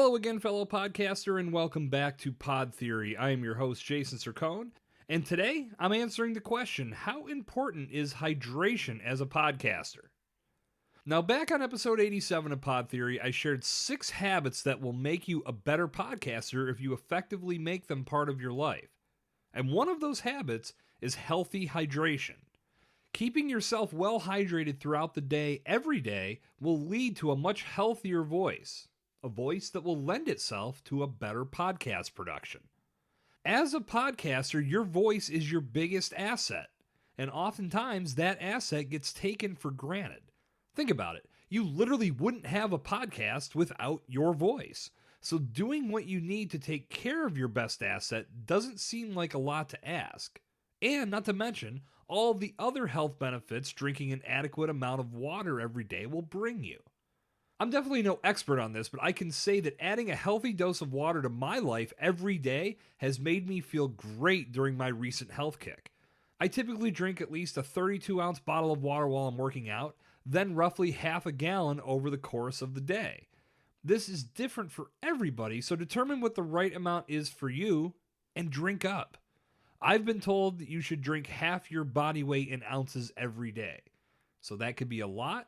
Hello again, fellow podcaster, and welcome back to Pod Theory. I am your host, Jason Cercone, and today I'm answering the question, how important is hydration as a podcaster? Now, back on episode 87 of Pod Theory, I shared 6 habits that will make you a better podcaster if you effectively make them part of your life. And one of those habits is healthy hydration. Keeping yourself well hydrated throughout the day, every day, will lead to a much healthier voice. A voice that will lend itself to a better podcast production. As a podcaster, your voice is your biggest asset, and oftentimes that asset gets taken for granted. Think about it. You literally wouldn't have a podcast without your voice. So doing what you need to take care of your best asset doesn't seem like a lot to ask. And not to mention, all the other health benefits drinking an adequate amount of water every day will bring you. I'm definitely no expert on this, but I can say that adding a healthy dose of water to my life every day has made me feel great during my recent health kick. I typically drink at least a 32-ounce bottle of water while I'm working out, then roughly half a gallon over the course of the day. This is different for everybody, so determine what the right amount is for you and drink up. I've been told that you should drink half your body weight in ounces every day. So that could be a lot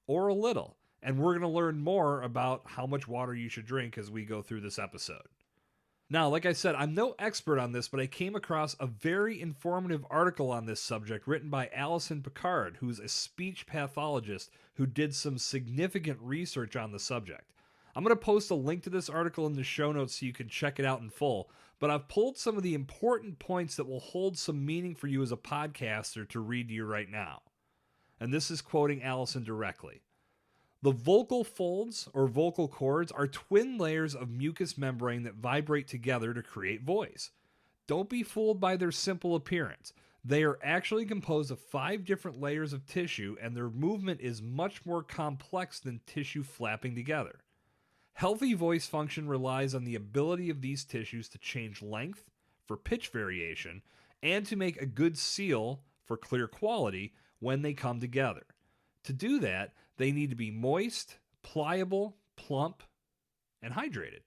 or a little. And we're going to learn more about how much water you should drink as we go through this episode. Now, like I said, I'm no expert on this, but I came across a very informative article on this subject written by Allison Picard, who's a speech pathologist who did some significant research on the subject. I'm going to post a link to this article in the show notes so you can check it out in full, but I've pulled some of the important points that will hold some meaning for you as a podcaster to read to you right now. And this is quoting Allison directly. The vocal folds, or vocal cords, are twin layers of mucous membrane that vibrate together to create voice. Don't be fooled by their simple appearance. They are actually composed of 5 different layers of tissue, and their movement is much more complex than tissue flapping together. Healthy voice function relies on the ability of these tissues to change length for pitch variation and to make a good seal for clear quality when they come together. To do that, they need to be moist, pliable, plump, and hydrated.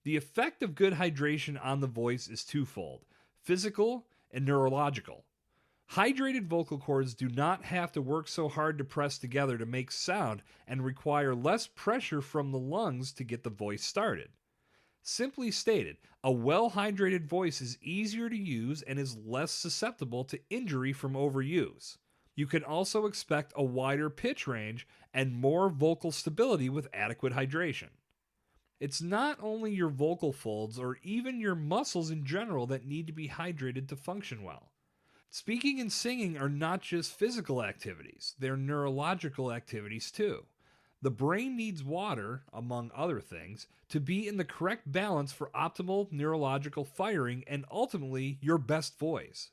The effect of good hydration on the voice is twofold: physical and neurological. Hydrated vocal cords do not have to work so hard to press together to make sound and require less pressure from the lungs to get the voice started. Simply stated, a well-hydrated voice is easier to use and is less susceptible to injury from overuse. You can also expect a wider pitch range and more vocal stability with adequate hydration. It's not only your vocal folds or even your muscles in general that need to be hydrated to function well. Speaking and singing are not just physical activities, they're neurological activities too. The brain needs water, among other things, to be in the correct balance for optimal neurological firing and ultimately your best voice.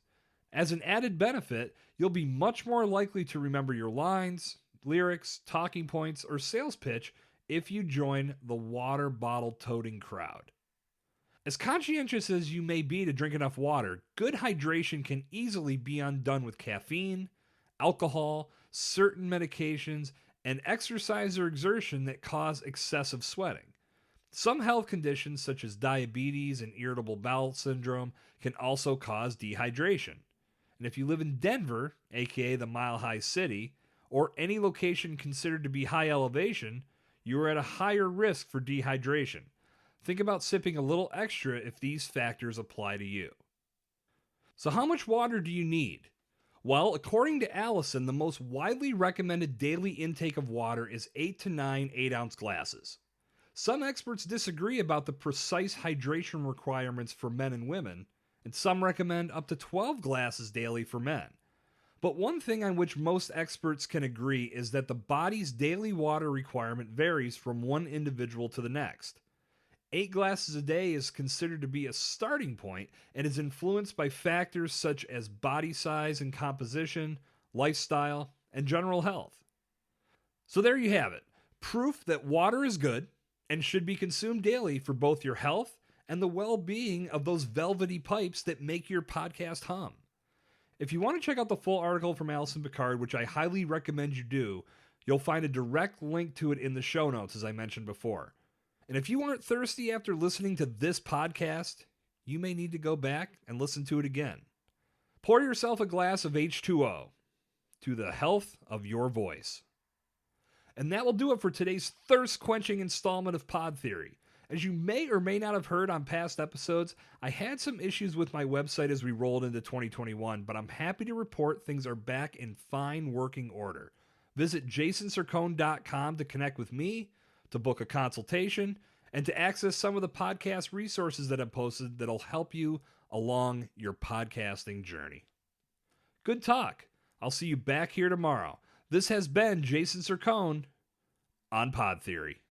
As an added benefit, you'll be much more likely to remember your lines, lyrics, talking points, or sales pitch if you join the water bottle toting crowd. As conscientious as you may be to drink enough water, good hydration can easily be undone with caffeine, alcohol, certain medications, and exercise or exertion that cause excessive sweating. Some health conditions such as diabetes and irritable bowel syndrome can also cause dehydration. And if you live in Denver, aka the Mile High City, or any location considered to be high elevation, you are at a higher risk for dehydration. Think about sipping a little extra if these factors apply to you. So how much water do you need? Well, according to Allison, the most widely recommended daily intake of water is 8 to 9 8-ounce glasses. Some experts disagree about the precise hydration requirements for men and women, and some recommend up to 12 glasses daily for men. But one thing on which most experts can agree is that the body's daily water requirement varies from one individual to the next. 8 glasses a day is considered to be a starting point and is influenced by factors such as body size and composition, lifestyle, and general health. So there you have it. Proof that water is good and should be consumed daily for both your health and the well-being of those velvety pipes that make your podcast hum. If you want to check out the full article from Allison Picard, which I highly recommend you do, you'll find a direct link to it in the show notes, as I mentioned before. And if you aren't thirsty after listening to this podcast, you may need to go back and listen to it again. Pour yourself a glass of H2O to the health of your voice. And that will do it for today's thirst-quenching installment of Pod Theory. As you may or may not have heard on past episodes, I had some issues with my website as we rolled into 2021, but I'm happy to report things are back in fine working order. Visit jasoncercone.com to connect with me, to book a consultation, and to access some of the podcast resources that I've posted that'll help you along your podcasting journey. Good talk. I'll see you back here tomorrow. This has been Jason Cercone on Pod Theory.